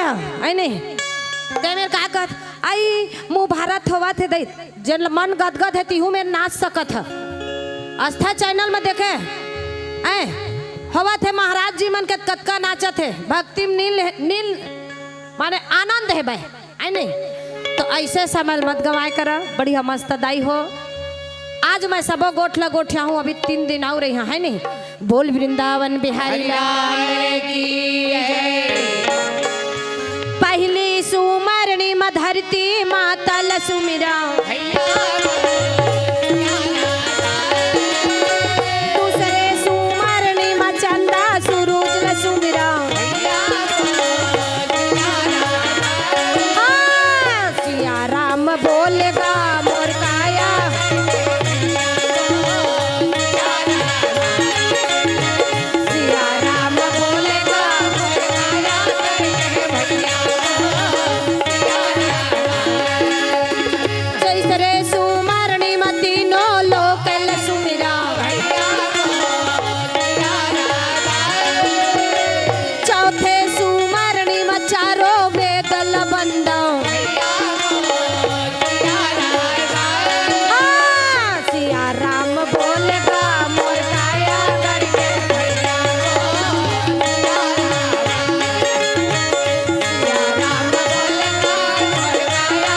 आई नहीं ते मेरे का कहत आई मुँह भारत होवा थे दई जन मन गदगद है तीहू में नाच सकत है। आस्था चैनल में देखे ऐ हवा थे महाराज जी मन के कतका नाचत है भक्ति नील नील माने आनंद है भाई आई नहीं। तो ऐसे समय मत गवाए कर बढ़िया मस्त दाई हो। आज मैं सबो गोठला गोठिया हूँ अभी 3 दिन और रही है नहीं। बोल वृंदावन बिहारी लाल की पहली सुमरणी मधरती माता सुमिरा दूसरे सुमरणी मचंदा सुरूज सुमिरा सिया राम बोलेगा मोर काया सिया राम बोलेगा जैसरे सुमरणी मती नो लोकल सुमिरा चौथे सुमरणी मचारो बेदल बंदा सिया राम बोलेगा मोर काया गड़के सिया राम बोलेगा मोर काया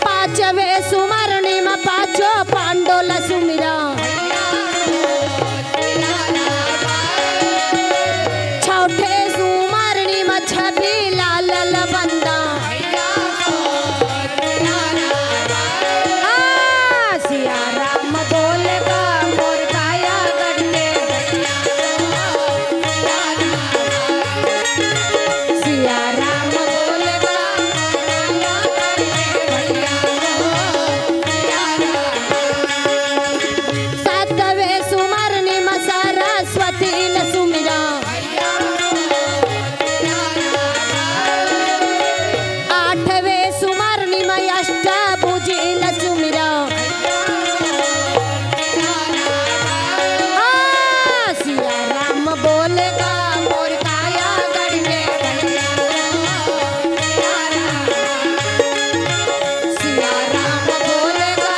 पांचवे सुमरणी में पांचो पांडोला सुमिरा छठे सुमरणी में छवि लाल बंदा सिया राम बोलेगा मोर काया गड़के सिया राम बोलेगा सातवे सुमरणी में सरस्वती सुमिरा आठवे सुमरणी में अष्टभुजी सुमिरा सिया राम बोलेगा मोर काया गड़के सिया राम बोलेगा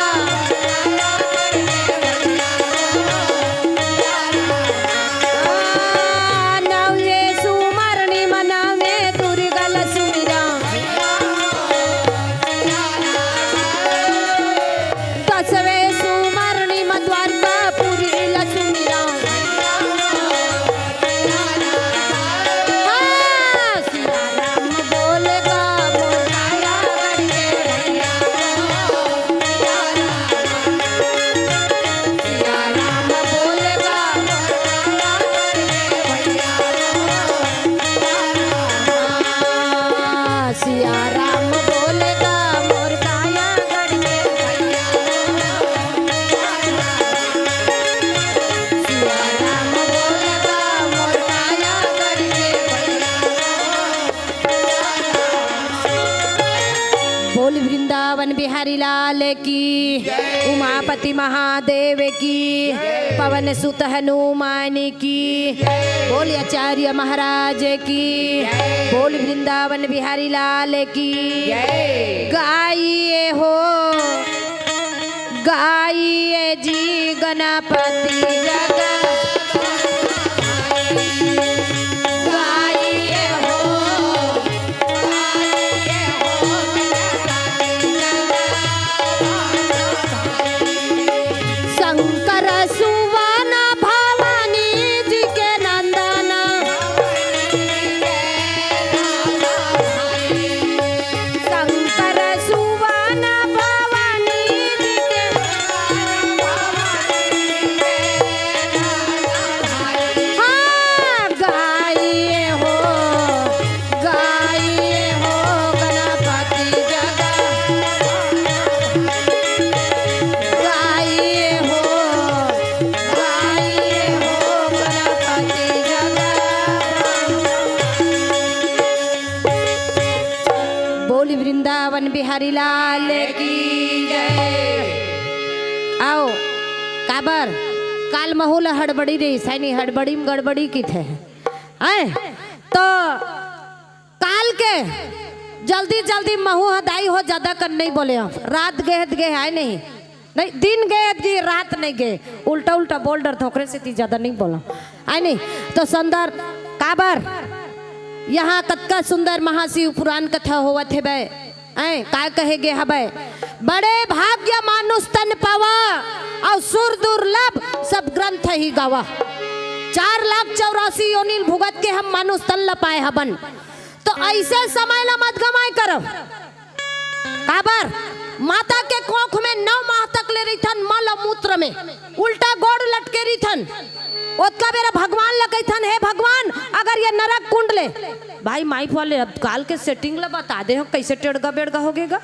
नवे सुमरणी में नवे दुर्गल सुमिरा दसवे सुमरणी में द्वारकापुरी सुमिरा सिया राम बोलेगा मोर काया गड़के सिया राम बोलेगा सिया राम बोलेगा मोर काया गड़के सिया राम बोलेगा मोर काया गड़के बोल वृंदावन बिहारी लाल की उमापति महादेव की पवन सुत हनुमान की बोल आचार्य महाराज की बोल वृंदावन बिहारी लाल की गाइए हो गाइए जी गणपति जगत गाइए हो शंकर सुवन भवानी जी के नंदना शंकर सुवन भवानी जी के वृंदावन बिहारी लाल की जय। आओ काबर काल महूल हड़बड़ी रही सैनी हड़बड़ी में गड़बड़ी की थे हैं तो काल के जल्दी जल्दी महू हदाई हो ज्यादा कर नहीं बोले हम रात गए है नहीं नहीं दिन गए रात नहीं गए उल्टा उल्टा बोल डर थोकरे से ती ज्यादा नहीं बोला है नहीं तो सुंदर काबर यहाँ कतका सुंदर महाशिव पुराण कथा होवत है बे का कहेगे हबे बड़े भाग्य मानुष तन पावा और सुर दुर्लभ सब ग्रंथ ही गावा 4,84,000 योनिल भुगत के हम मानुष तन ल पाए हबन तो ऐसे समय ला मत गमाए करो काबर माता के कोख में 9 माह तक ले रही थन मल मूत्र में उल्टा गोड़ लटके रही थन ओतका बेरा भगवान लगे थन हे भगवान अगर ये नरक कुंड ले भाई माइक वाले अब काल के सेटिंग ला बता दे हो कैसे टेढ़गा बेड़गा होगेगा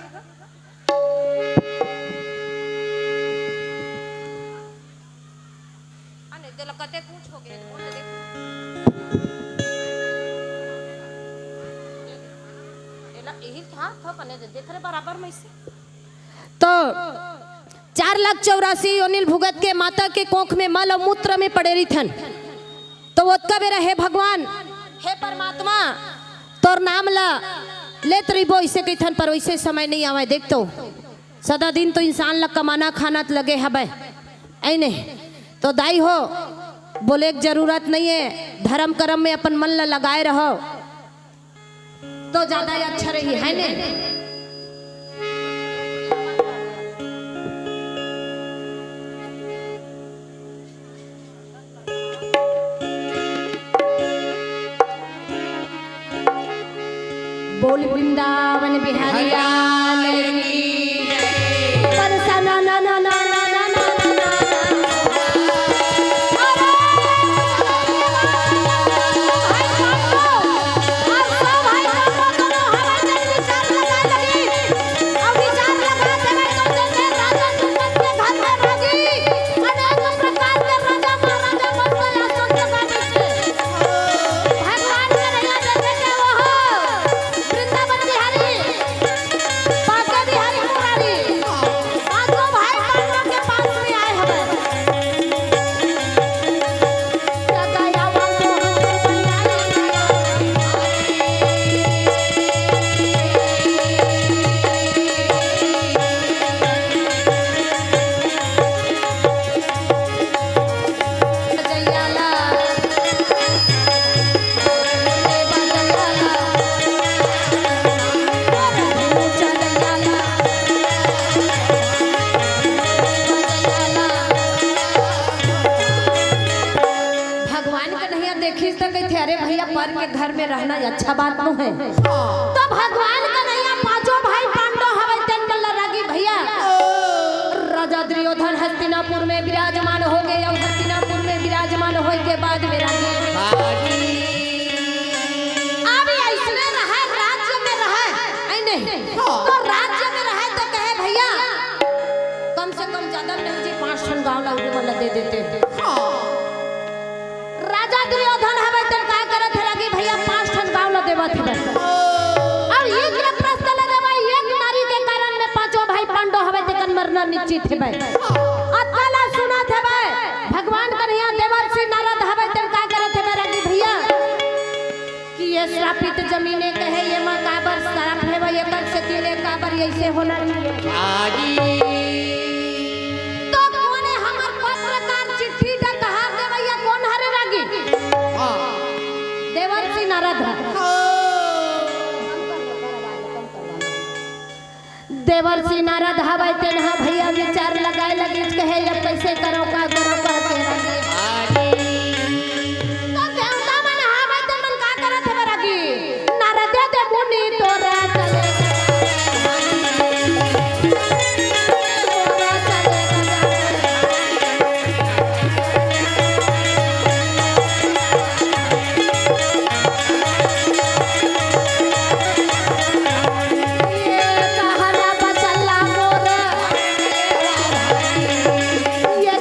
तो 4,84,000 योनिल भुगत के माता के कोख में मल और मूत्र में पड़े रही थन तो ओतका बेरा हे भगवान हे परमात्मा तोर नाम ला लेत रहीबो इसे कही थन पर वैसे समय नहीं आवे देख तो सदा दिन तो इंसान ला कमाना खाना लगे हबे ऐने तो दाई हो बोले की जरूरत नहीं है धर्म कर्म में अपन मन ला लगाए रहो तो ज्यादा अच्छा रही है ने बोल वृंदावन बिहारी लाल की पर सना ना ना ना ना ना ना के घर में रहना अच्छा बात नो है तो भगवान का नैया पांचों भाई पांडव हवे तेन बल्ला रागी भैया राजा दुर्योधन हस्तिनापुर में विराजमान हो गए और हस्तिनापुर में विराजमान होए के बाद में रागी अब ऐसने रहा राज्य में रहा ऐ नहीं तो राज्य में रहा तो कहे भैया कम से कम ज्यादा नहीं जी 5 ठन गांव ला वाला दे देते राजा दुर्योधन हवे तेन का करत है रागी भैया 5 ठन गांव ला देवत है और एक प्रश्न लगावा एक नारी के कारण में पांचों भाई पांडव हवे तेकन मरना निश्चित है भाई अतला सुना थे भाई भगवान कन्हैया देवर्षि नारद हवे तेन का करत है रागी भैया कि ये श्रापित जमीने कहे ये मां काबर श्राप है भाई एकर से तीने काबर ऐसे होना चाहिए तो कोने हमर पत्रकार चिट्ठी दा कहा दे भैया कौन हरे रागी देवर्षि नारद देवर्षि नारद हवे तेन हा भैया विचार लगाए लगी कहे ये कैसे करो का कह के तो देवता मन हवे तेन मन का करत है रागी नारद दे मुनि तोरा चले ये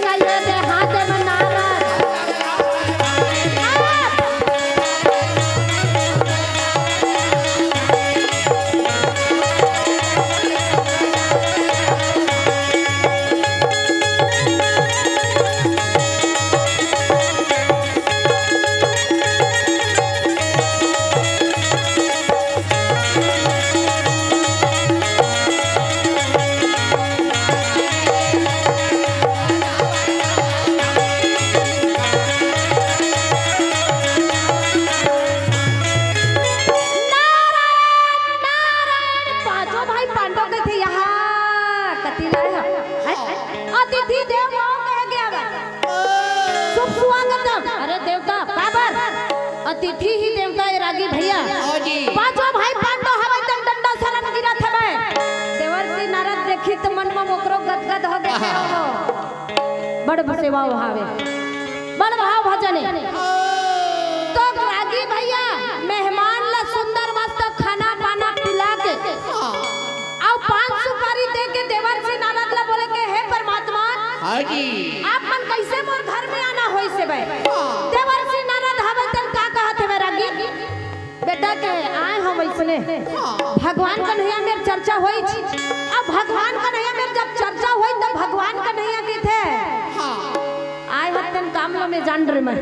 ही देवता है रागी भैया। हाँ जी। पांचों भाई पांडव हवे तन डंडा शरण गिरत हवे। देवर्षि नारद देखी तो मन में ओकरो गदगद हो गए हो। बड़ सेवा भावे बड़ भाव भजने तो रागी भैया मेहमान ला सुंदर मस्त खाना पाना पिला के और 5 सुपारी दे के देवर्षि नारद ला बोले के हे परमात्मा हाँ जी। आप मन कैसे मोर घर में आना होई से बे। देवर्षि नारद हवे तन का कहत है रागी बेटा के आए हो वैसने भगवान कन्हैया मेर चर्चा होई छी। अब भगवान कन्हैया मेर जब चर्चा होई तब भगवान कन्हैया के थे आए हतन काम लो में जान रे मैं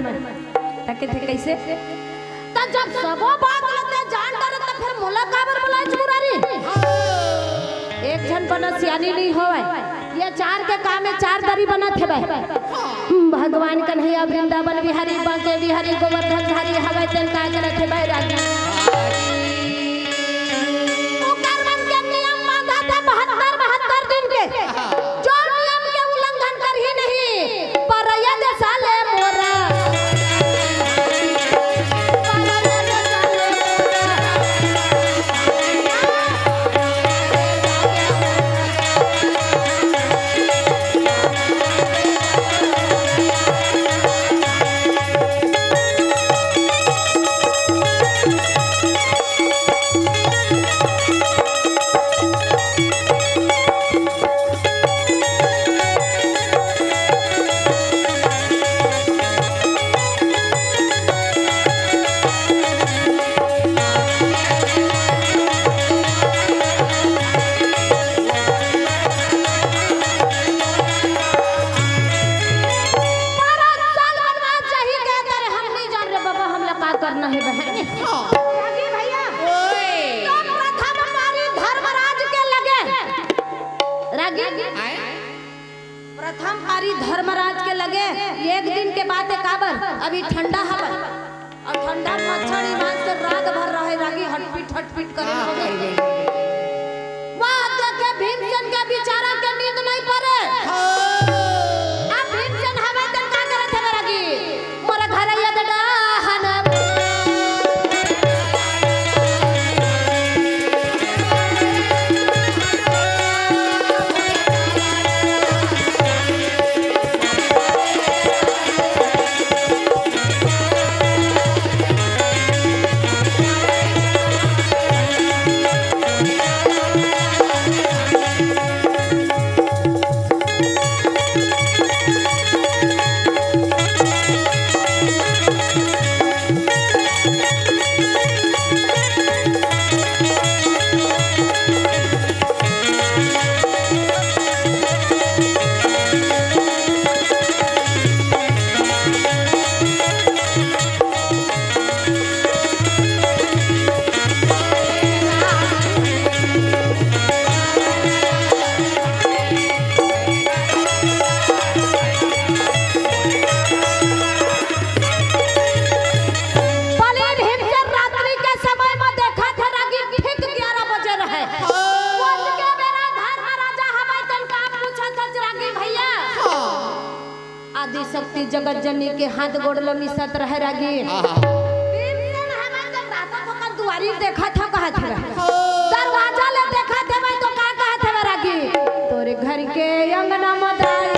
तके थे कैसे त जब सबो बात लते जान डर त फिर मोला काबर बुलाए मुरारी। एक जन बना सियानी नहीं होवे ये 4 के काम में 4 दरी बना थे भाई। भगवान कन्हैया वृंदावन बिहारी बांके बिहारी गोवर्धन धारी हवे तन का करत है भाई रागी। ओ कर्मन के नियम बांधा था 72 दिन के जो नियम के उल्लंघन कर ही नहीं पर यद साले मोरा करना है बहन रागी भैया। तो प्रथम हमारी धर्मराज के लगे रागी प्रथम पारी धर्मराज के लगे। एक दिन के बाद काबर अभी ठंडा हवा और ठंडा मच्छर ईमान से रात भर रहे रागी हटपीट करे लगे। वाह के भीमसेन के बेचारा के नींद नहीं पड़े। अब भीमसेन हवे तन का करत है रागी मोर घर या डहन शक्ति जगत जननी के हाथ गोड़ मिसत रहे रागी। भीमसेन हमें जब रात को दुआरी देखा था कहा था दरवाजा ले देखा थे मैं तो का कहा था रागी तोरे घर के अंगना मदाई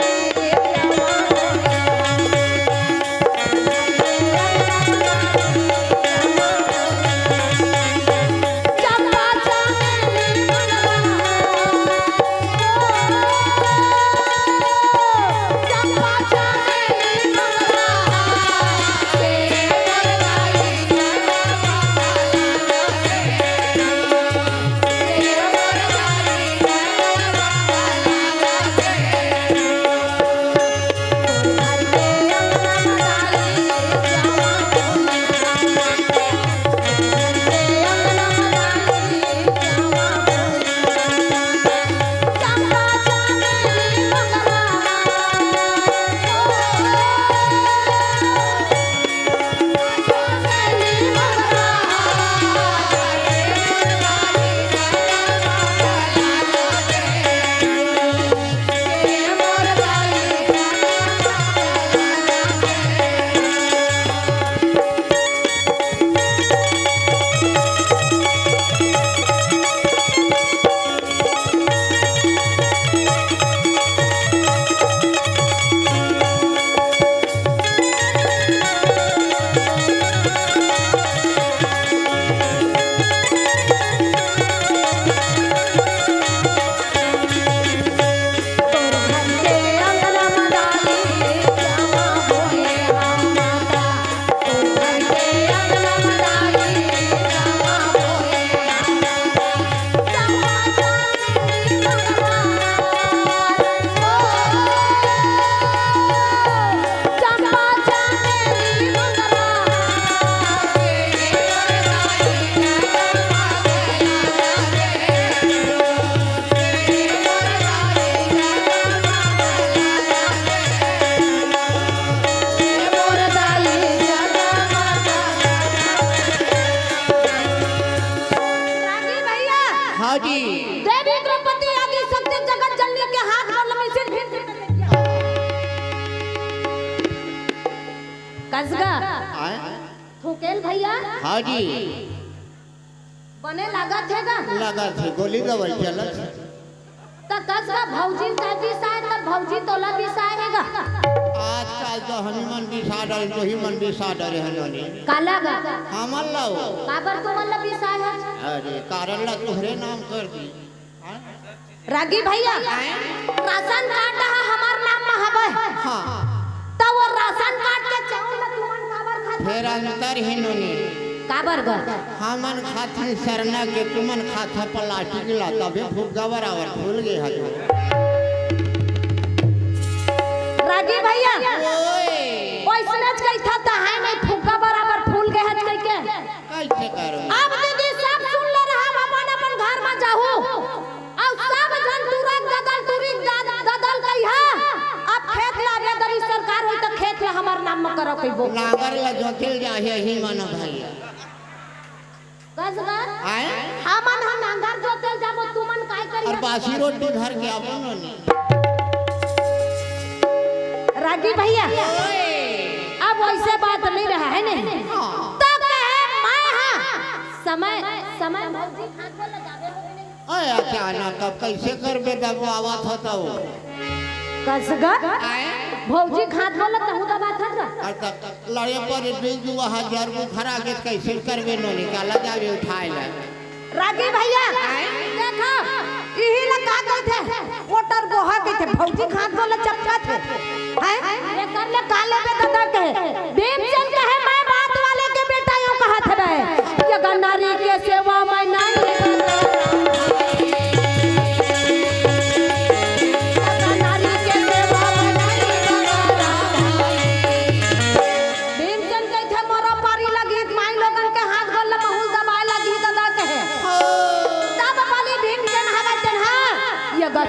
हाँ जी। देवी द्रौपदी आदि सत्य जगत जननी के हाथ में से कसगा फुकेल भैया। हाँ जी। बने लागत है का लगा थे गोली दवाई चलत त कसगा भौजी दादी साए त भौजी तोला भी साए हैगा। आजकल तो हनुमान भी साडर तो ही मन भी साडर है नोनी काला गा हमल लाओ काबर तुमल भी साए है। अरे कारण ला तुहरे नाम कर दी रागी भैया राशन कार्ड हमार नाम में हबे। हाँ त वो राशन कार्ड के चावल तुमन काबर खात फिर अंतर ही नोनी काबर ग हमन खाथन सरना के तुमन खाता पलाटी गिला तबे फुगवर आवर फूल गए हजो रागी भैया ओए ओइसनच कई था त है नहीं फुग्गा बराबर फूल गए हज कई के कैसे करो अब दीदी सब सुन ले रहा हम अपन घर में जाहू और सब जन तुरंत गदल तुरी गदल कई है। अब खेत लागे दरी सरकार होई त खेत में हमार नाम में करो कइबो नागर ला जोतिल जाहे ही मन भैया कसगा आए हमन हम नांगर जोतल जाबो तुमन काय करिया और बासी रोटी घर के अपन नोनी रागी भैया अब वैसे बात नहीं रहा है नहीं तो कहे मैं हां समय समय भौजी हाथ में लगावे हो नहीं। अरे अचानक कब कैसे करबे तब आवाज होता हो कसगा भौजी खात बोलत कहू दा बात है और तक लड़े पर 2,000 को खरा के कैसे करबे नो निकाला जावे उठाए ला रागी भैया देखो यही ला का कहथे वोटर गोहा कहथे भौजी खात बोलत चपका थे हैं ये कर ले काले पे दादा कहे भीमचंद कहे मैं बात वाले के बेटा यूं कहत है ये गन्नारी के सेवा में नहीं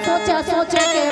सोचे सोचे के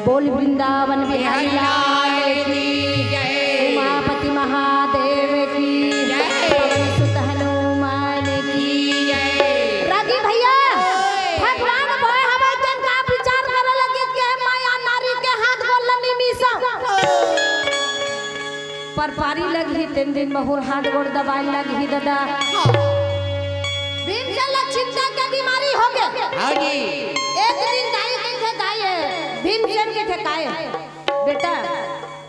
बोल वृंदावन बिहारी लाल की जय उमापति महादेव की जय पवन सुत हनुमान की जय। रागी भैया भगवान बोए हमें जन का विचार करे लगे कि माया नारी के हाथ गोल निमिसा पर पारी लगी 3 दिन बहुर हाथ गोड़ दबाई लगी दादा भीमचंद चिंता के बीमारी हो गए। हां जी एक दिन दाई के दाई भीमचंद के थे काए बेटा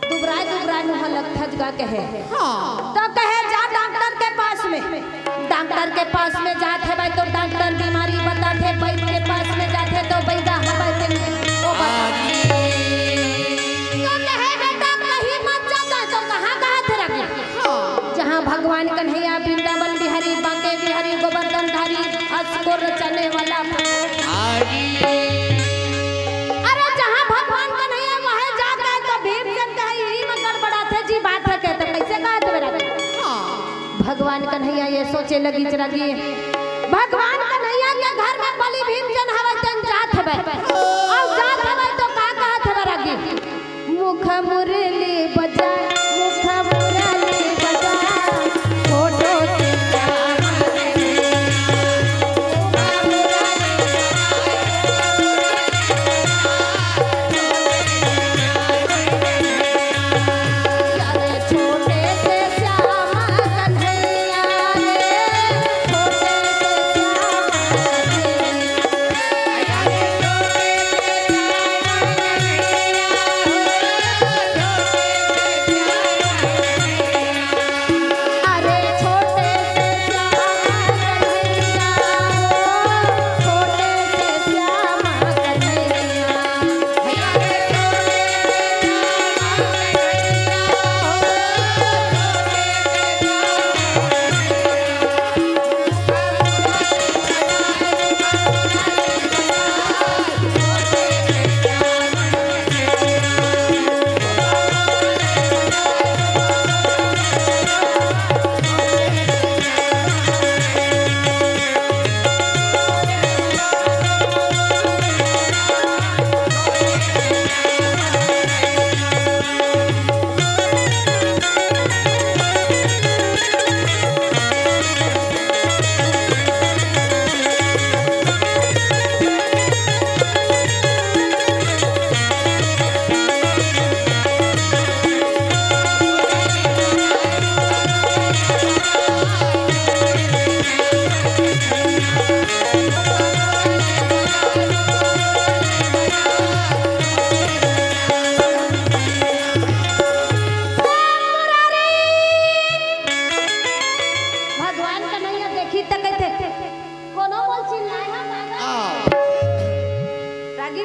दुबराय मुह लगथा जगह कहे हां तो कहे जा डॉक्टर के पास में डॉक्टर के पास में जाते भाई तो डॉक्टर बीमारी बताते वैद्य के पास में जाते तो वैद्य हमें वो बताते तो कहे बेटा कहीं मत जाता तो कहां थे रखिए जहां भगवान कन्हैया वृंदावन बिहारी बांके बिहारी गोवर्धन धारी असुर चने वाला अरे जहां भगवान कन्हैया वहां जाके तो भीमचंद कहे यही में गड़बड़ा थे जी बात है कहते कैसे कहा थे मेरा भगवान कन्हैया ये सोचे लगी चरगी भगवान कन्हैया के घर में बलि भीमचंद हवे तन जात हवे और जात हवे तो का कहत हवे रगी मुख मुरली बजा मुख मुरली बजा फोटो से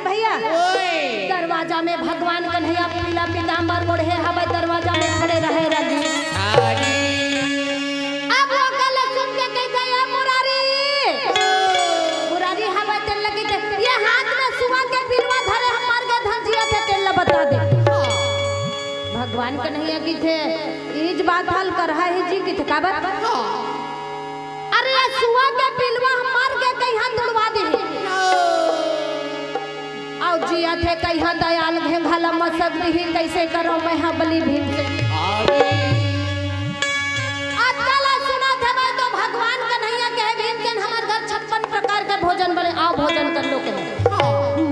भैया ओए दरवाजा में भगवान कन्हैया पीला पीताम्बर मोड़े हवे दरवाजा में खड़े रहे रागी। हाजी अब वो गले सुन के कह गया मुरारी मुरारी हवे तेल लगी थे ये हाथ में सुआ के पिलवा धरे हमार के धंजिया थे तेल बता दे। भगवान कन्हैया की थे इज बात हल कर है जी की थे का बात अरे सुआ के पिलवा हमार के कहिया तुड़वा दे आओ जिया थे कहिया दयाल घेंघाला मसक दी कैसे करो मैं हाँ बलि भीम से आजकल सुना थे मैं तो भगवान कन्हैया के भीम के हमार घर 56 प्रकार के भोजन बने आओ भोजन कर लो के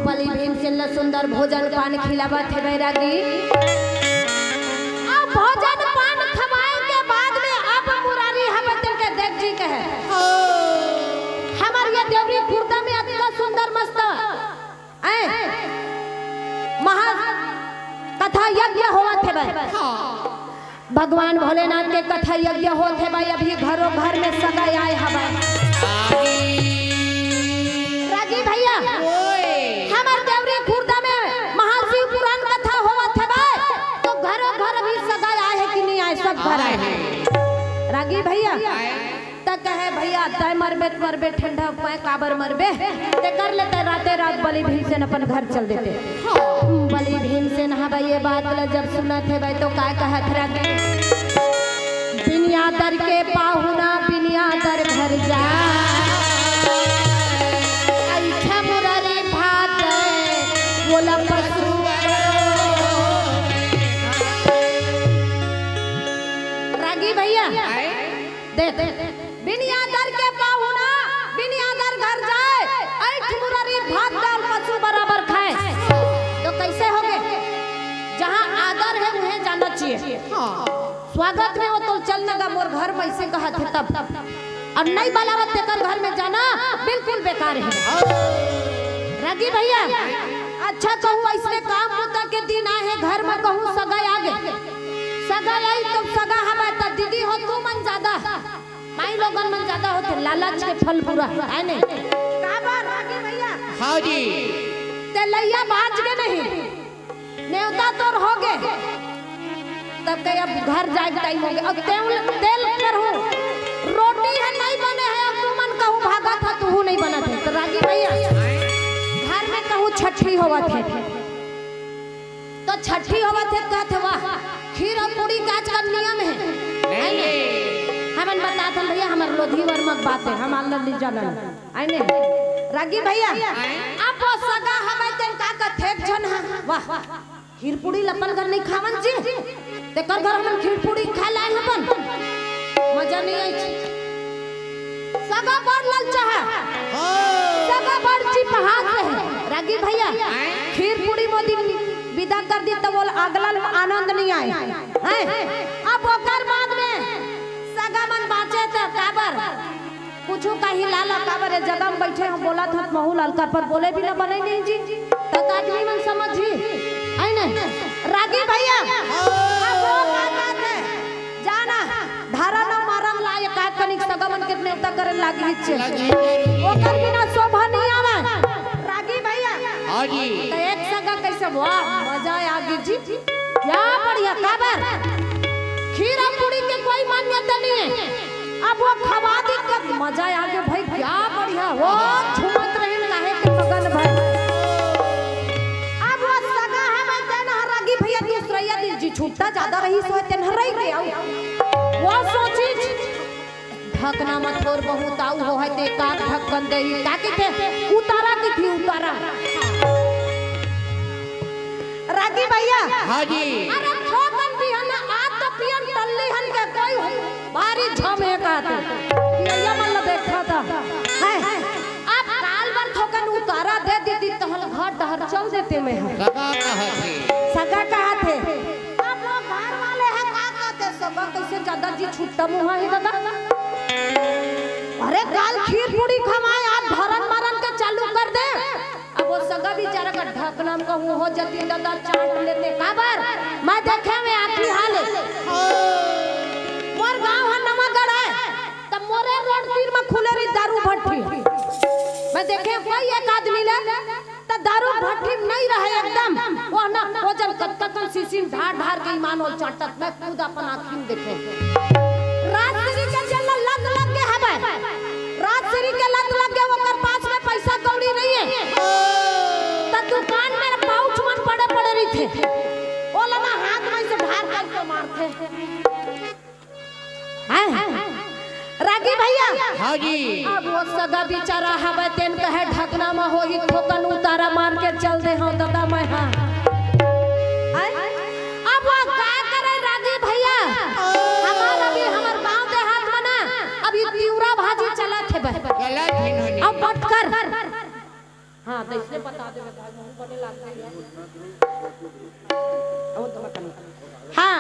बलि भीम से सुंदर भोजन पान खिलावा थे बैरागी। अब भोजन पान खवाए के बाद में अब मुरारी हम के देख जी के है हमार ये देवरी खुर्दा में इतना सुंदर मस्त महा कथा यज्ञ हुआ थे भाई भगवान भोलेनाथ के कथा यज्ञ हो थे भाई अभी घरों घर में सगाई आए हवाई राजी भैया हमार देवरी खुर्दा में महाशिव पुराण कथा हुआ थे भाई तो घरों घर अभी सगाई आए है कि नहीं आए सब घर आए हैं रागी भैया तक है भैया तय मरबे ठंडा पाए काबर मरबे ते कर लेते राते रात बलि भीमसेन अपन घर चल देते। बलि भीमसेन हाँ भाई ये बात जब सुना थे भाई तो काय कहत रागी बिनियादर के पाहुना बिनियादर घर जा अच्छा मुरारी भात बोला पशु रागी भैया देख बिनियादर के पाहुना बिनियादर घर जाए ऐठ मुरारी भात दाल पशु बराबर खाए तो कैसे होगे जहाँ आदर है उन्हें जाना चाहिए स्वागत में वो तो चलने का मोर घर में ऐसे कहा थे तब और नहीं बलावत देकर घर में जाना बिल्कुल बेकार है रागी भैया। अच्छा कहूँ ऐसे काम होता के दिन आए घर में कहूँ सगाई आगे सगा आई तो सगा हवा तो दीदी हो तू मन ज्यादा माई लोगन मन ज्यादा होते लालच के फल पूरा है नहीं का बात रागी भैया हाँ जी ते लैया बाज के नहीं नेवता तोर हो गए तब के अब घर जाए टाइम हो गया अब तेल कर हूँ रोटी है नहीं बने है अब तू मन कहूँ भागा था तू नहीं बना थे तो रागी भैया घर में कहूँ छठी होवा थे तो छठी होवा थे क्या थे वाह खीर और पूरी काज का नियम है हमन बता था भैया हमार लोधी वर्मक बात है हम अल्लाह ली जानन आइने रागी भैया अब वो सगा हमें तेन का थे जन वाह खीर पूरी लपन घर नहीं खावन जी ते कर घर हमन खीर पूरी खा लाए अपन मजा नहीं आई सगा बड़ ललचा है सगा बड़ जी पहाड़ है रागी भैया खीर पूरी मोदी विदा कर दी तो बोल अगला आनंद नहीं आए हैं अब ओकर बाद में सगा मन बाचे तो काबर कुछू कहीं लाला काबर है जगह में बैठे हम बोला था महू लाल पर बोले भी ना बने नहीं जी तक आदमी मन समझी आई नहीं रागी भैया अब वो बात है जाना धारा न मारन लायक का कनिक सगा मन कितने उता करन लागी इच्छे ओकर बिना शोभा नहीं आवे रागी भैया हाँ जी तो एक सगा कैसे वाह मजा आ गई जी क्या बढ़िया काबर खीर और पूरी के कोई मान्यता नहीं है अब वो खवा दी कब मजा आ गया भाई क्या बढ़िया वो झूमत रहे काहे के मगन भाई अब वो सगा है मैं तेन रागी भैया दूसरा दिन जी छूटता ज्यादा रही सो तेन रही के आऊ वो सोची ढकना मत और बहुत आऊ हो है ते का ढक्कन दे का के थे उतारा की थी उतारा रागी भैया हाँ जी अरे ठोकन भी हन आज तो पियन टल्ली हन के कोई भारी झमे का ये मन देखा था है अब काल भर ठोकन उतारा दे दी तो हल घर डहर चल देते में सगा कहा थे अब लोग घर वाले हैं का कहते सगा कैसे ज्यादा जी छुट्टा मुहा है दादा अरे काल खीर पूरी खवाए आज भरन मरन के चालू कर दे अब वो सगा बेचारा का ढकना कहूँ हो जाती दादा चाट लेते काबर मैं देखे में आखिरी हाल मोर गांव है नवागढ़ है तब मोरे रोड तीर में खुले रही दारू भट्टी मैं देखे कोई एक आदमी ले तो दारू भट्टी शीशी में ढार ढार के ईमान और चटक मैं खुद अपन आँखी में देखे राजश्री के जल्ला लग के हवे राजश्री के लग के ओकर पास में पैसा कौड़ी नहीं है त दुकान में पाउच मन पड़े रही थे ओ लगा हाथ में से ढार करके मारते हैं रागी भैया हाँ जी अब वो सगा बेचारा हवे तेन कहे ढकना में हो ही ठोकन उतारा मार के चल दे हो दादा मैं हाँ अब वो का करे रागी भैया हमारा भी हमर गांव देहात में ना अभी तिउरा भाजी चला थे बे गलत इन्होंने अब बट कर हां तो इसने बता दे भाई मुंह बने लगते हैं हां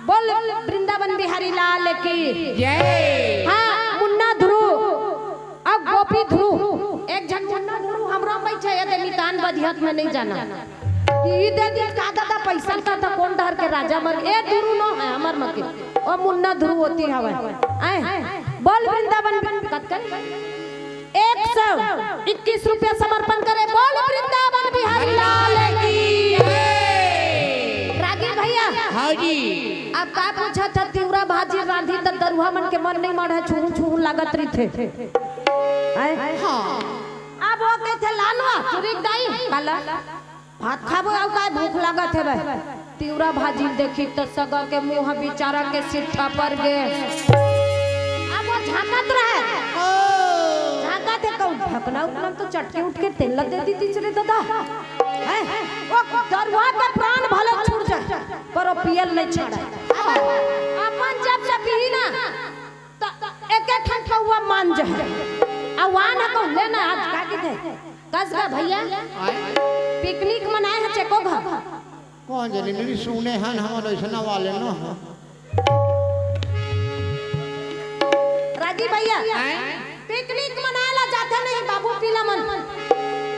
बोल वृंदावन बिहारी लाल की जय हाँ मुन्ना ध्रुव अब गोपी ध्रुव एक जन मुन्ना ध्रुव हमरा बैठे ये दे नितान बधियत में नहीं जाना ई दे दी का दादा पैसा का तो कौन डर के राजा मर ए ध्रुव नो है हमर मके ओ मुन्ना ध्रुव होती हवे आए बोल वृंदावन कतकन 121 रुपया समर्पण करे बोल वृंदावन बिहारी लाल की रागी भैया हाँ जी अब का पूछा था तिउरा भाजी रांधी त दरुहा मन के मन नहीं मारे छू लागत रही थे हाँ अब वो कहते लानवा तुरिक दाई काला भात खाबो अब का भूख लागत है भाई तिउरा भाजी देखी त सगा के मुंह बेचारा के सिट्ठा पर गे अब वो झांकत रहे झांकत है कौन ढकना उतना तो चटके उठ के तेल लग देती तीसरे दादा है वो दरुहा के प्राण भले छूट जाए पर वो पियल नहीं छोड़े अपन जब से पी ना तो एक ठन हुआ मान जा आवान को लेना आज का के थे कसगा भैया पिकनिक मनाए हैं चेको घर कौन जाने नहीं सुने हैं हमारे ऐसा वाले ना राजी भैया पिकनिक मनाएला जाते नहीं बाबू पीला मन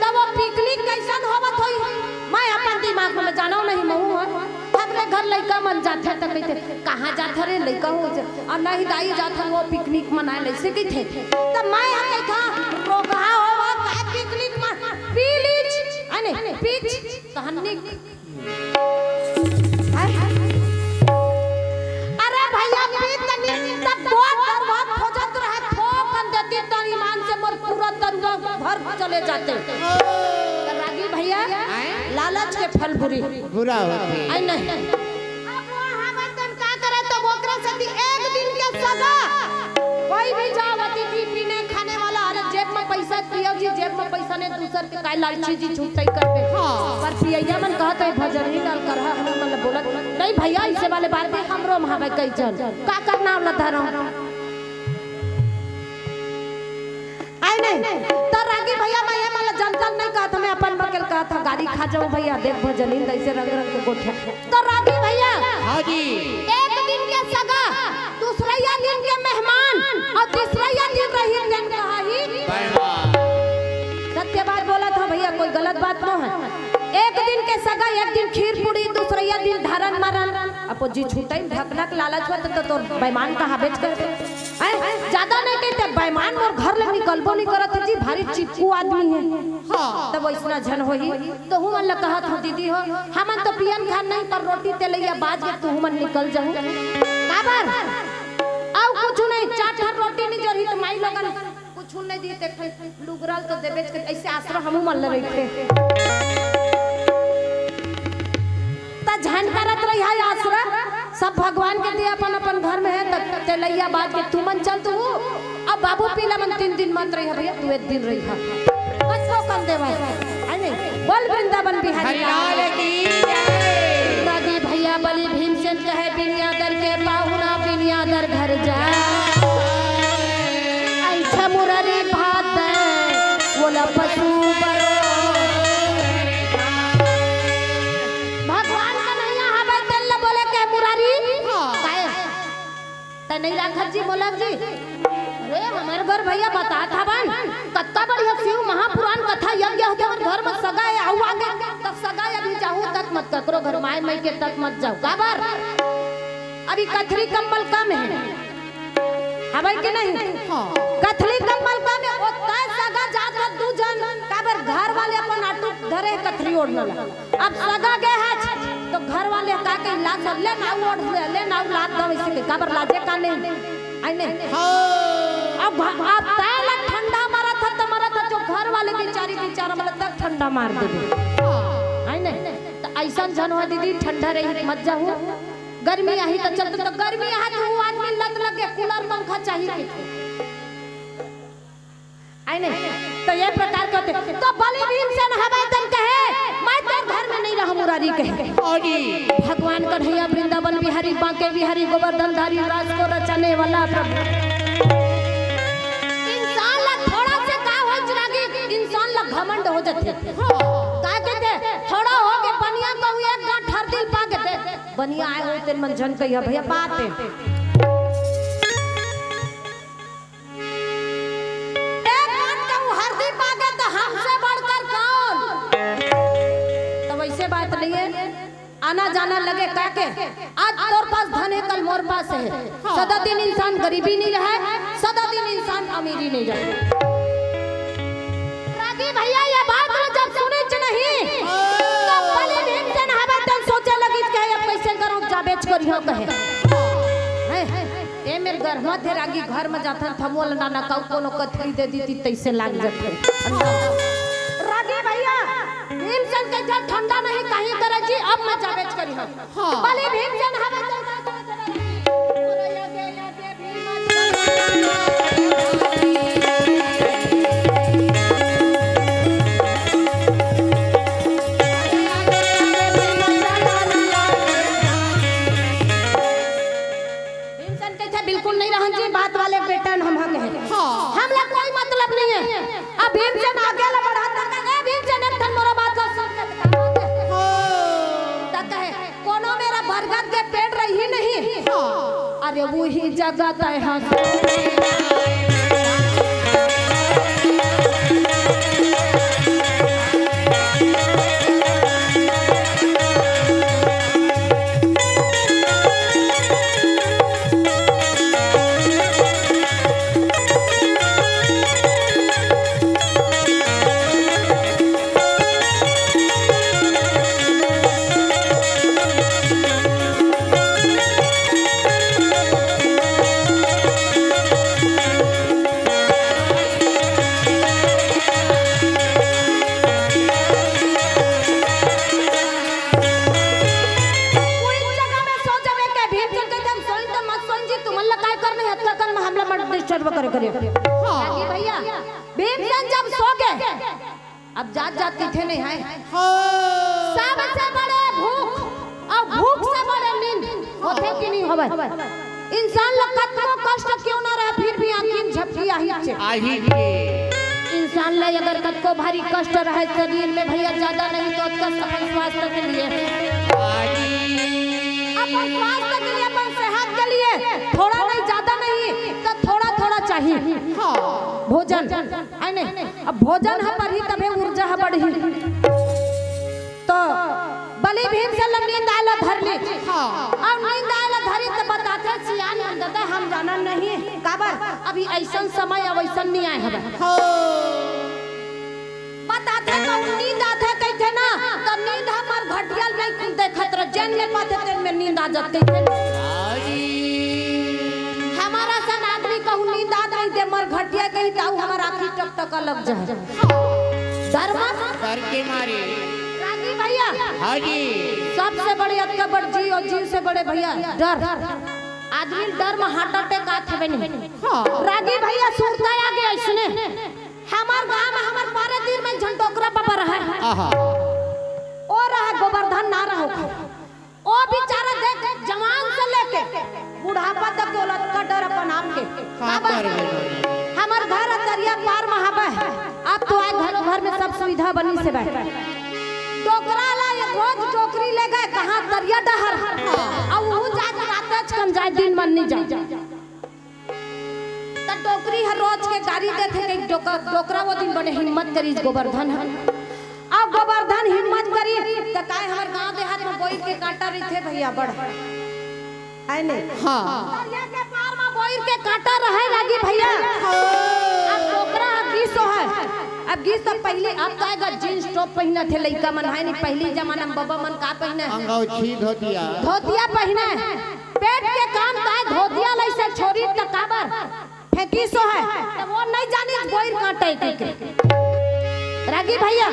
तब वो पिकनिक कैसन होवत होई मैं अपन दिमाग में जानो नहीं महू हमरे घर लइका मन जाथे त कहते कहां जाथे रे लइका हो और नहीं दाई जाथे वो पिकनिक मनाए ले से कहते त मैं कहता रोगा होवा का पिकनिक में पीलीच अने पीच कहनी अरे भैया पीत तनी तब बहुत बर्बाद हो जात रहे ठोकन देती त ईमान से मोर पूरा दरुआ भर चले जाते रागी भैया लालच के फल बुरी बुरा होते आई नहीं अब वो हमन का करे तो ओकरा से एक दिन के सजा कोई भी जावती थी पीने खाने वाला अरे जेब में पैसा पियो जी जेब में पैसा ने दूसर के काय लालची जी छूटई करते पर पियैया मन कहत है भजन ही डाल कर हम मन बोलत नहीं भैया ऐसे वाले बात में हमरो महावे कई चल का करना वाला धरो आई नहीं तो रागी भैया मैं मला जनतल नहीं कहा था मैं अपन बकल कहा था गाड़ी खा जाऊं भैया देख भजन इन ऐसे रंग रंग के गोठे तो रागी भैया हाँ जी एक दिन के सगा दूसरा दिन के मेहमान और तीसरा दिन रही दिन कहा ही सत्य बात बोला था भैया कोई गलत बात न है एक दिन के सगा एक दिन खीर पूरी दूसरा दिन धारण मारन अपो जी छूटाई ढकनक लालच होत तो बेईमान कहा बेच कर ज्यादा नहीं कहते बेईमान और घर ले निकलबो नहीं करत जी भारी चिपकू आदमी है हां तब इतना झन होई तो हूं मन कहत हो दीदी हो हमन तो पियन खान नहीं पर रोटी तेलैया बाज के तू मन निकल जाऊं काबर आउ कुछ नहीं चार रोटी नहीं जरही तो माई लगन कुछ नहीं दी देख लुगरल तो देबेच के ऐसे आश्रम हमू मन ले रहे झन करत रही है आश्रम सब भगवान के दिया अपन अपन घर में है तब तेलैया बात के तू मन चल तू अब बाबू पीला मन 3 दिन मत रही है भैया तू एक दिन रही है बस वो कर दे भाई आई बोल वृंदावन बिहारी लाल की जय दादी भैया बलि भीमसेन कहे बिनियादर के पाहुना बिनियादर घर जा ऐसा मुरारी भात दे बोला पशु नहीं राखत जी मोलक जी अरे हमारे घर भैया बता था बन कत्ता बढ़िया शिव महापुराण कथा यज्ञ होते और घर में सगा है आऊ आगे तब सगा अभी जाऊं तक मत ककरो घर माय मई के तक मत जाओ काबर अभी कथरी कंबल कम है हवाई के नहीं कथरी कंबल कम है ओता सगा जात दू जन काबर घर वाले अपन आटू धरे कथरी ओढ़ला अब सगा के है तो घर वाले का के लाज ले ना ओढ़ ले ना लाद दो इसे के काबर लाजे का नहीं आई नहीं अब ताला ठंडा मारा था जो घर वाले बेचारा मतलब तक ठंडा मार दे आई नहीं तो ऐसा जन हो दीदी ठंडा रही मत जाओ गर्मी आई तो चल तो गर्मी आ तो आदमी लत लगे कूलर पंखा चाहिए आई नहीं तो ये प्रकार के होते तो बलि भीमसेन हवाई तन कहे मैं तेरे घर में नहीं रहा मुरारी कहे भगवान कन्हैया वृंदावन बिहारी बांके बिहारी गोवर्धन धारी राज को रचने वाला प्रभु इंसान ला थोड़ा से का हो जरागी इंसान ला घमंड हो जाते का कहते थोड़ा हो के बनिया को एक गांठ हर दिल पा के दे बनिया आए हो तेरे मन जन कहिया भैया बात है बात नहीं है आना जाना लगे काके आज तोर पास धन है कल मोर पास है सदा दिन इंसान गरीबी नहीं रहे सदा दिन इंसान अमीरी नहीं रहे रागी भैया ये बात जब सुने च नहीं तो बलि भीमसेन हवा तन सोचे लगी के अब कैसे करूं जा बेच कर हो कहे ए मेरे घर में थे रागी घर में जाता थमोल ना का कोनो कथरी दे दी तैसे लाग जाते रागी भैया भीमसेन के जब ठंडा नहीं कहीं करे जी अब मैं जा बेच करी हां बलि भीमसेन हवा भीमसेन के बिल्कुल नहीं रहन जी बात वाले बेटा हम कहे हमला कोई मतलब नहीं है अब भीमसेन आगे ला बढ़ाता कहे भीमसेन एक ठन मोरा बात बरगद के पेड़ रही नहीं अरे वो ही जगत है भैया भीमसेन जब सो गए अब जात किथे नहीं है सबसे बड़े भूख और भूख से बड़े नींद होते कि नहीं होवे इंसान लोग कतनो कष्ट क्यों ना रहे फिर भी आंखिन झपकी आही इंसान ले अगर कतको भारी कष्ट रहे शरीर में भैया ज्यादा नहीं तो उसका सफल स्वास्थ्य के लिए अपन स्वास्थ्य के लिए अपन सेहत के लिए थोड़ा नहीं ज्यादा नहीं तो थोड़ा थोड़ा चाहिए भोजन है नहीं अब भोजन है पर ही तबे ऊर्जा है बढ़ी तो बलि भीमसेन नींद आला धर ली अब नींद आला धरी तो बताते सियान दादा हम जाना नहीं काबर अभी ऐसा समय अब ऐसा नहीं आए हवे बताते तो नींद आते कहते ना तो नींद हमार घटिया नहीं देखत रह जन में पाते तेन में नींद आ जाते हमारा सन आदमी कहू नींद आ नहीं दे मर घटिया कही ताऊ हमार आंखी टक टक लग जाए डर के मारे रागी भैया हां जी सबसे बड़ी अकबर जी और जीव से बड़े भैया डर आदमी डर में हार्ट अटैक आत है नहीं रागी भैया सुनता आ गया इसने हमार गांव में हमार पारे तीर में झंडोकरा बाबा रहा है ओ रहा गोवर्धन ना रहो ओ बेचारा देख जवान से लेके बुढ़ापा तक के औलाद का डर अपन नाम के हमार घर दरिया पार में हवा है अब तो आए घरों घर में सब सुविधा बनी से बैठ टोकरा ला ये रोज टोकरी ले गए कहां दरिया डहर अब वो जात रात कम जाए दिन मन नहीं जाए त टोकरी हर रोज के गाड़ी देते के टोकरा वो दिन बड़े हिम्मत करी गोवर्धन अब गोवर्धन हिम्मत करी त काहे हमर गांव देहात में बोइर के कांटा रही थे भैया बड़ है नहीं हां दरिया के पार में बोइर के कांटा रहे लागी भैया अब टोकरा 200 है अब गीत तो पहले अब तो आएगा जींस टॉप पहना थे लड़का मन है नहीं पहली जमाना में बाबा मन का पहने अंगौछी धोतिया धोतिया पहने पेट के काम का है धोतिया लैसे छोरी त काबर फेंकी सो है तो वो नहीं जानी गोइर काटे के रागी भैया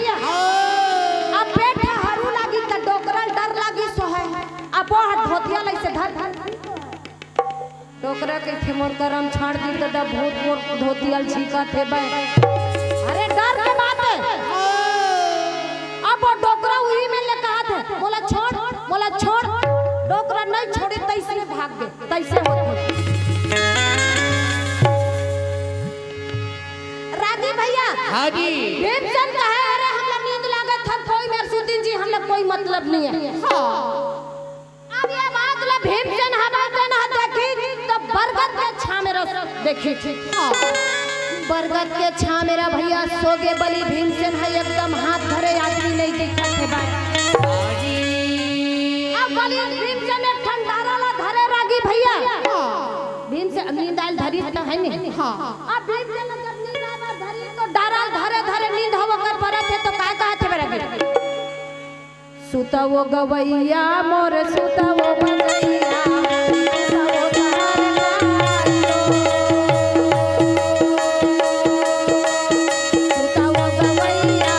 अब पेट हरू लागी त डोकरल डर लागी सो है अब वो धोतिया लैसे धर डोकरा के थे मोर करम छाड़ दी तो भूत मोर धोतिया छीका थे बे अरे डर के बात है अब वो डोकरा वही में ले कहा थे बोला छोड़ डोकरा नहीं छोड़े तैसे भाग गए तैसे होते रागी भैया हाँ जी भीमचंद कहे अरे हम लोग नींद लागत था कोई मेरसुद्दीन जी हम लोग कोई मतलब नहीं है अब ये बात ला भीमचंद हटाते ना देखी तो बरगद के छाव में देखी बरगद के छाव मेरा भैया सोगे बली भीमचंद है एकदम हाथ धरे आदमी नहीं दिखा थे भाई अब बली भीमचंद एक ठंडारा ला धरे रागी भैया भीमचंद नींद आयल धरी तो है नहीं अब भीमचंद जब नींद आयल धरी तो डारा धरे धरे नींद हो कर परत है तो काय कहा थे रागी सुता वो गवैया मोर सुता वो बजैया सुता वो सुता वो गवैया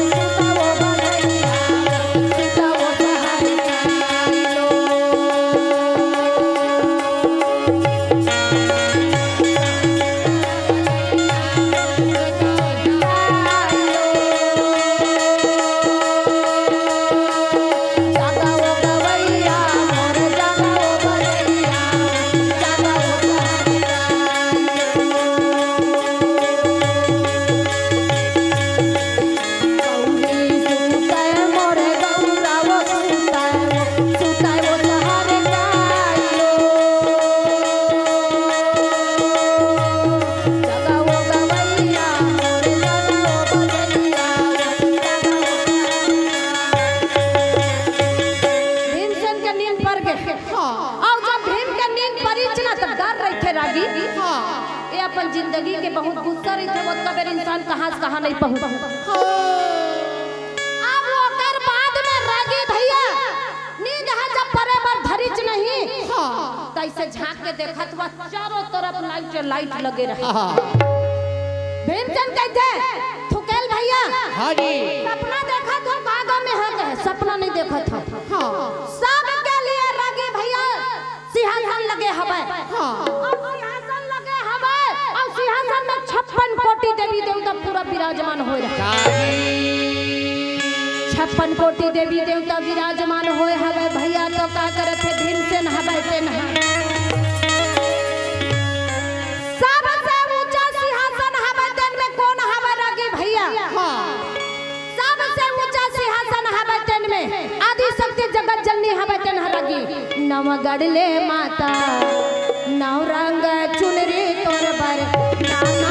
सुता वो बजैया सुता वो सहारिया लो जिंदगी के बहुत गुस्सा रही थे वो कबर इंसान कहां से कहां नहीं पहुंच अब वो कर बाद में रागी भैया नींद है जब परे पर धरिच नहीं तैसे झांक के देखा तो चारों तरफ लाइट लगे रहे भीमचंद कहते थुकेल भैया हाँ जी सपना देखा तो बागों में है सपना नहीं देखा था सबके लिए रागी भैया सिंहासन लगे हवे सिंहासन में 56 कोटि देवी देवता पूरा विराजमान हो रहा 56 कोटि देवी देवता विराजमान होए हवे भैया तो का करत है भीमसेन हवे तेन सबसे ऊंचा सिंहासन हवे तेन में कौन हवे रागी भैया सबसे ऊंचा सिंहासन हवे तेन में आदि शक्ति जगत जननी हवे तेन रागी नवगढ़ ले माता नव रंग चुनरी तोर बर नाना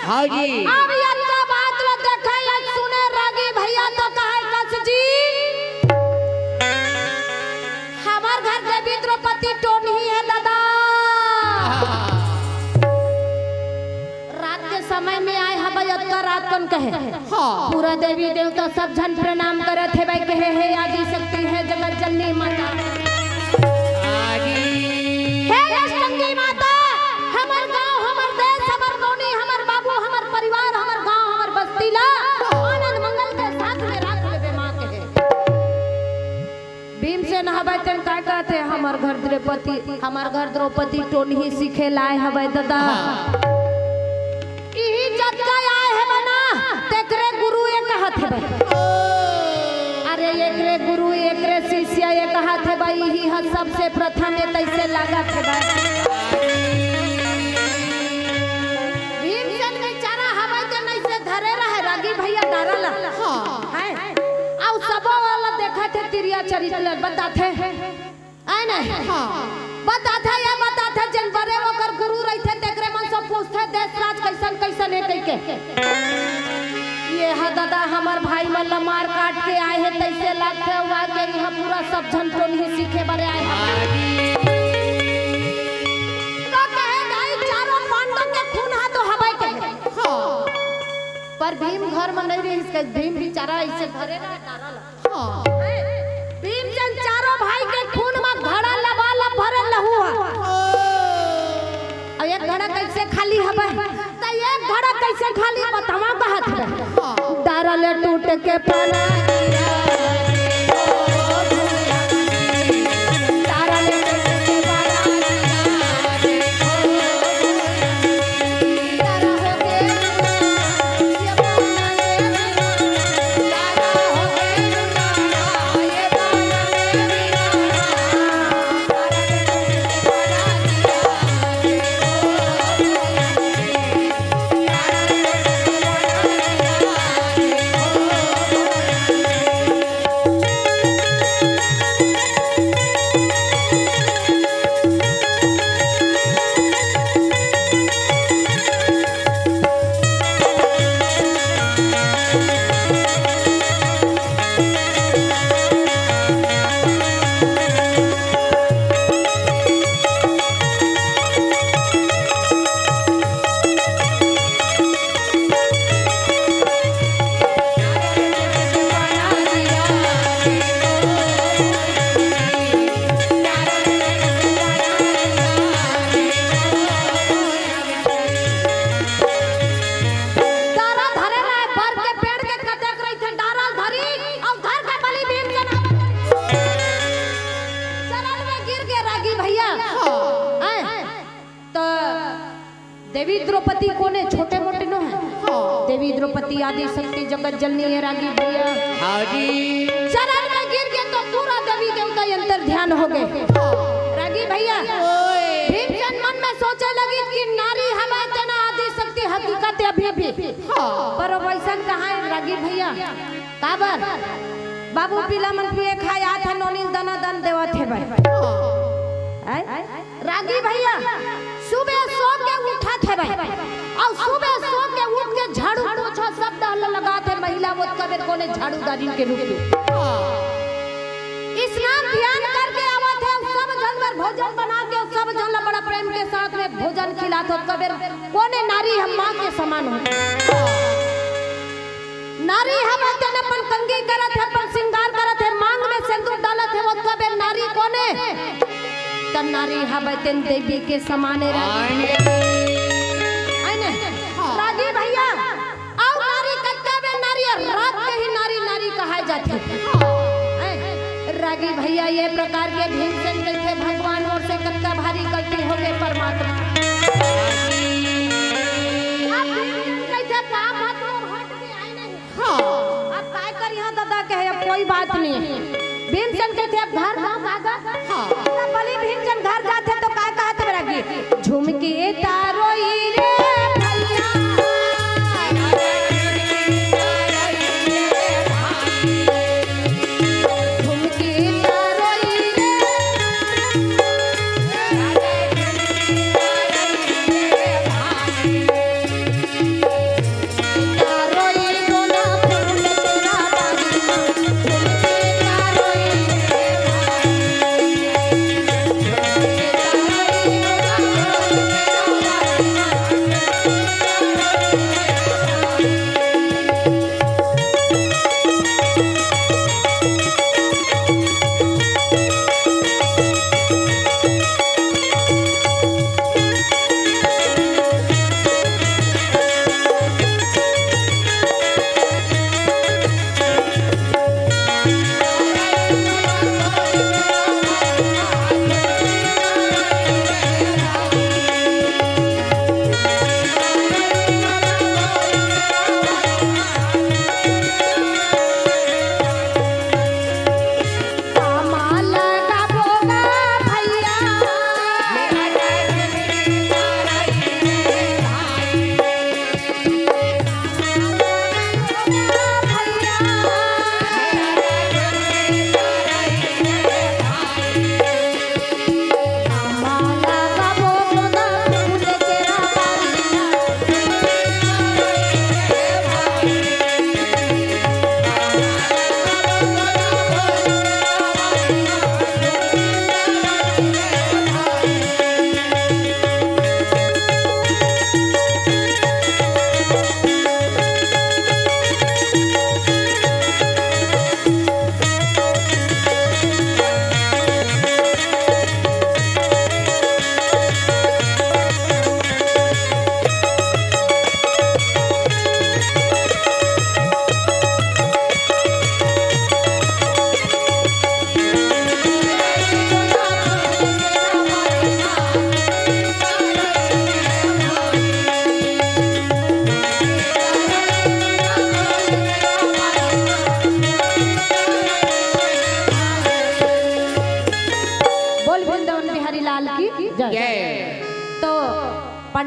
हाँ जी। अब ये तो बात लो देखे या सुने रागी भैया तो कहे कस जी हमार घर देवी द्रौपदी टोन ही है दादा। रात के समय में आए हम का रात कन कहे हाँ। पूरा देवी देवता सब जन प्रणाम करे थे भाई कहे हे आदि शक्ति है जगत जननी माता हे अष्टंगी माता हमर गांव हमर देश हमर नौनी हमर बाबू हमर परिवार हमर गांव हमर बस्तीला आनंद मंगल के साथ में राख लेबे मां के भीम से नहबै तन काय कहते हमर घर द्रौपदी टोनी सीखे लाए हबै दादा इही जत्का आए है बना तेकरे गुरु ये कहत है अरे एकरे गुरु एकरे शिष्य ये कहत है भाई ही ह सबसे प्रथम ये तैसे लागत है भाई भीमसेन बेचारा हवाई के नहीं से धरे रहे रागी भैया डरला है औ सबो वाला देखत है तिरिया चरित्र बताते आए नहीं बताते ये बताते जन बरे ओकर गुरु रहिथे तेकरे मन सब पूछथे देश राज कैसन कैसन है कह के ये हा दादा हमार भाई मन मार काट के आए हैं तैसे लागते हुआ के यहाँ पूरा सब जन तो नहीं सीखे बड़े आए हैं तो कहे गाई चारों पांडव के खून हा तो हवाई के पर भीम घर में नहीं रही इसके भीम बेचारा ऐसे भरे रहा भीम जन चारों भाई के खून में घड़ा लबाला भरे लहुआ और एक घड़ा कैसे खाली हवा तो एक घड़ा कैसे खाली बतावा कहत है डारले टूट के पाना देवी द्रौपदी कोने छोटे मोटे नो है देवी द्रौपदी आदि शक्ति जगत जननी है रागी भैया चरण में गिर के तो पूरा देवी देवता अंतर ध्यान हो गए रागी भैया भीमसेन मन में सोचे लगी कि नारी हवा तना आदि शक्ति हकीकत अभी भी पर वैसन कहाँ है रागी भैया काबर बाबू पीला मन पिए खाया था नोनी दाना दान देवा थे भाई रागी भैया सुबह सो के उठा थे भाई और सुबह सो के उठ के झाड़ू पोछा सब डाल लगा थे महिला वो कबीर कोने झाड़ू दादी के रूप में स्नान ध्यान करके आवा थे सब जानवर भोजन बना के सब जन बड़ा प्रेम के साथ में भोजन खिलाते कबीर कोने नारी हम मां के समान हो नारी हम तेन अपन कंगी करत है अपन श्रृंगार करत है मांग में सिंदूर डालत है वो कबीर नारी कोने तन नारी हबतन देवी के समान रागी भैया और नारी कत्ते नारी रात के ही नारी नारी कहा जाती रागी भैया ये प्रकार के भीमसेन के भगवान और से कत्ता भारी गलती हो गए परमात्मा अब कैसे पाप हाथ में हट के आई नहीं अब काय कर यहां दादा कहे अब कोई बात नहीं भीमसेन के थे घर गांव कागा बलि भीमसेन घर जाते तो काय कहते रागी झुमके तारोई रे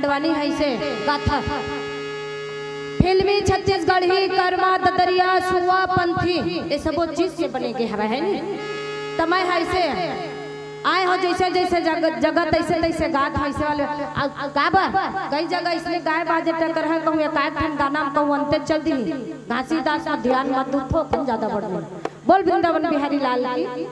पांडवानी है से गाथा फिल्मी छत्तीसगढ़ी कर्मा ददरिया सुआ पंथी ये सब वो चीज से बने के हवा है नी तमय है से आए हो जैसे जैसे जगह तैसे तैसे गात है ऐसे वाले गाबा कई जगह इसमें गाय बाजे टक्कर है कहूँ एक ठन गाना कहूँ अंते चल दी घासीदास में ध्यान मत थो कम ज्यादा बढ़ बोल वृंदावन बिहारी लाल की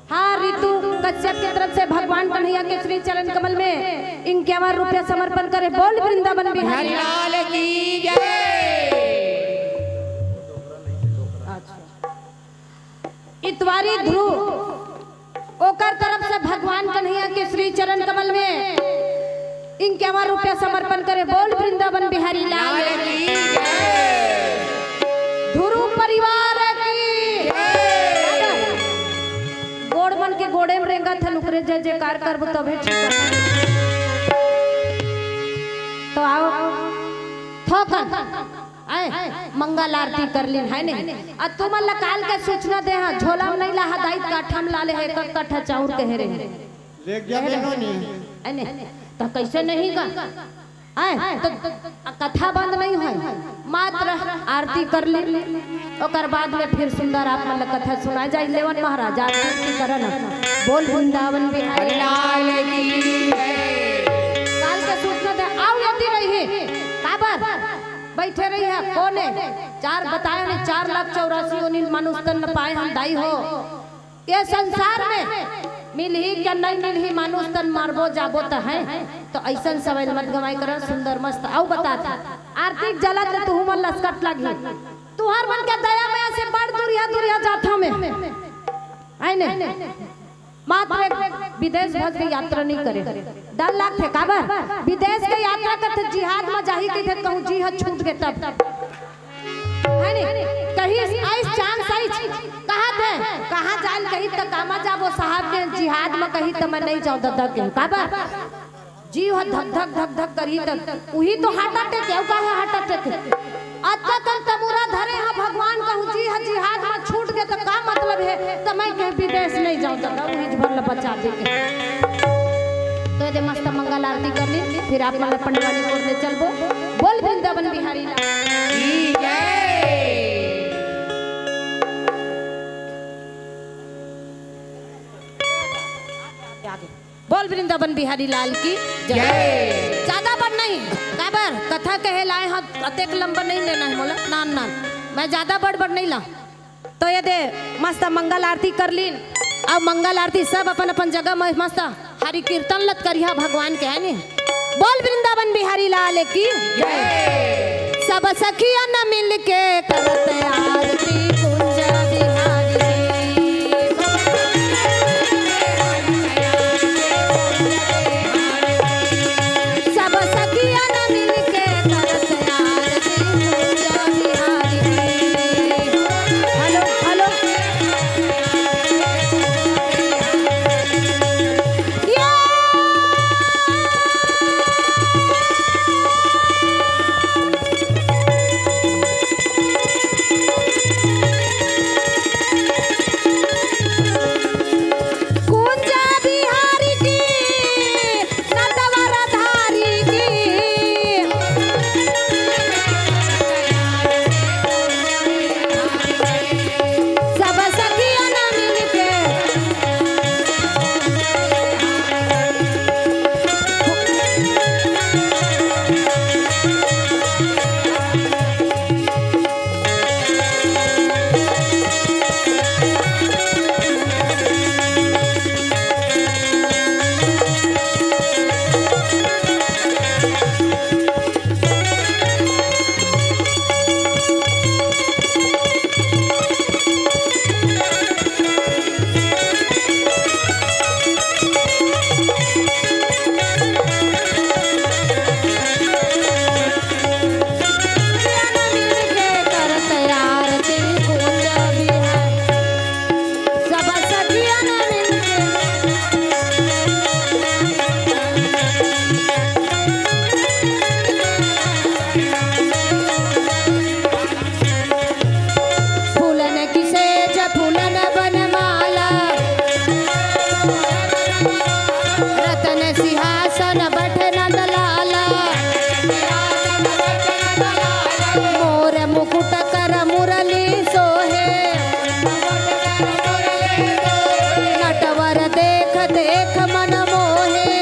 हाँ रितु कश्यप की तरफ से भगवान कन्हैया के श्री चरण कमल में 51 रुपया समर्पण करे बोल वृंदावन बिहारी लाल की जय। इतवारी ध्रुव ओकर तरफ से भगवान कन्हैया के श्री चरण कमल में 51 रुपया समर्पण करे बोल वृंदावन बिहारी लाल की जय। ध्रुव परिवार की गोड़ बन के गोड़े में रेंगा था नुकरे जय जयकार करबो तबे ठीक तो आओ थोकन आए मंगल आरती कर लीन है नहीं आ तुम काल के सूचना दे हां झोला में नहीं ला हदाई काठा में लाले है कट्ठा चाउर के हेरे देख जाबे नो नी तो कैसे नहीं का आए तो कथा बंद नहीं है मात्र आरती कर ली ओकर बाद में फिर सुंदर आप मन कथा सुना जाए लेवन महाराज आरती करन बोल वृंदावन बिहारी लाल की काल के सूचना दे आओ यदि रही काबर बैठे रही है कौन है चार बताए ने 4,84,000 मनुष्य तन पाए हम दाई हो ये संसार में मिल ही क्या नहीं मिल ही मानुष तन मारबो जाबो तो है तो ऐसा समय मत गवाई कर सुंदर मस्त आओ बता आर्थिक जलत तू मन लसकट लगी तुहार मन के दया में से बड़ दूरिया जाथा में है ने मात्र विदेश भज के यात्रा नहीं करे डर लाग थे काबर विदेश के यात्रा करते जिहाद में जाही के कहूं जी ह छूट के तब है ने कहीं आइस चांस आई कहा थे कहां जान कहीं त कामा जाबो साहब के जिहाद में कहीं त मैं नहीं जाऊं दादा के काबर जी हो धक धक धक धक करी त वही तो हार्ट अटैक क्यों का है हार्ट अटैक अच्छा तन तमुरा धरे हां भगवान कहूं जी ह जिहाद में छूट गए तो का मतलब है त मैं के विदेश नहीं जाऊं दादा वही भर बचा दे के तो ये मस्त मंगल आरती कर ली फिर आप मन पंडवानी कोर ले चलबो बोल वृंदावन बिहारी की जय। बोल वृंदावन बिहारी लाल की जय। ज्यादा बड़ नहीं काबर कथा कहे लाए हम अतेक लंबा नहीं लेना है मोला नान नान मैं ज्यादा बड़ नहीं ला तो ये दे मस्त मंगल आरती कर लीन अब मंगल आरती सब अपन अपन जगह में मस्त हरि कीर्तन लत करिया भगवान के है नी बोल वृंदावन बिहारी लाल की जय। सब सखिया न मिल के करते आरती कुंज बिहारी मोर मुकुट कर मुरली सोहे नटवर देख देख मन मोहे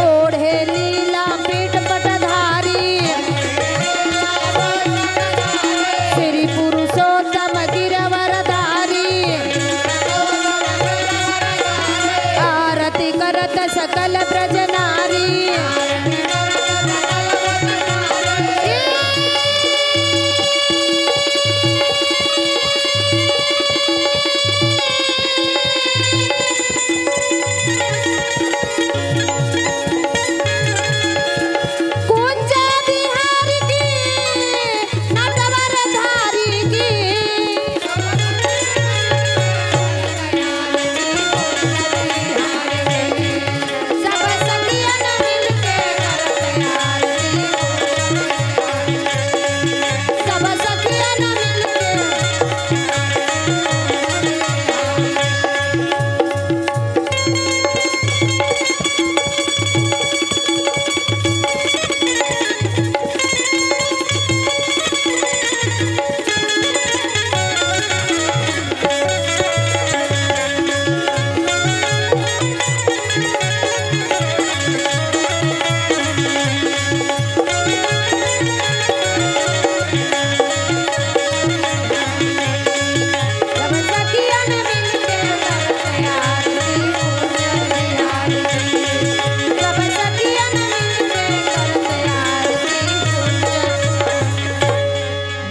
ओढ़े लीला पीठ पटधारी श्री पुरुषोत्तम गिरवरधारी आरती करत सकल ब्रज नारी कुंज बिहारी की नटवर धारी की सब सखियन मिलके करत आरती सब सखियन मिलके सब सखियन मिलके करत आरती सब सखियन मिलके करत आरती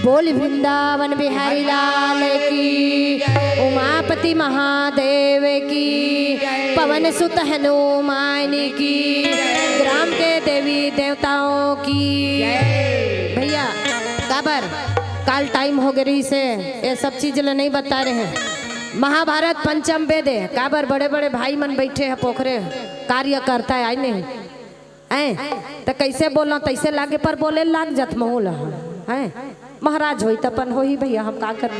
बोल वृंदावन बिहारी लाल की उमापति महादेव की पवन सुत हनुमान की ग्राम के देवी देवताओं की भैया काबर काल टाइम हो गई से ये सब चीज ल नहीं बता रहे हैं। महाभारत पंचम वेद है काबर बड़े बड़े भाई मन बैठे हैं पोखरे कार्य करता है आई नहीं तो कैसे बोलना तैसे लागे पर बोले लाग जत महूल है महाराज होई तपन हो ही भैया हम का कर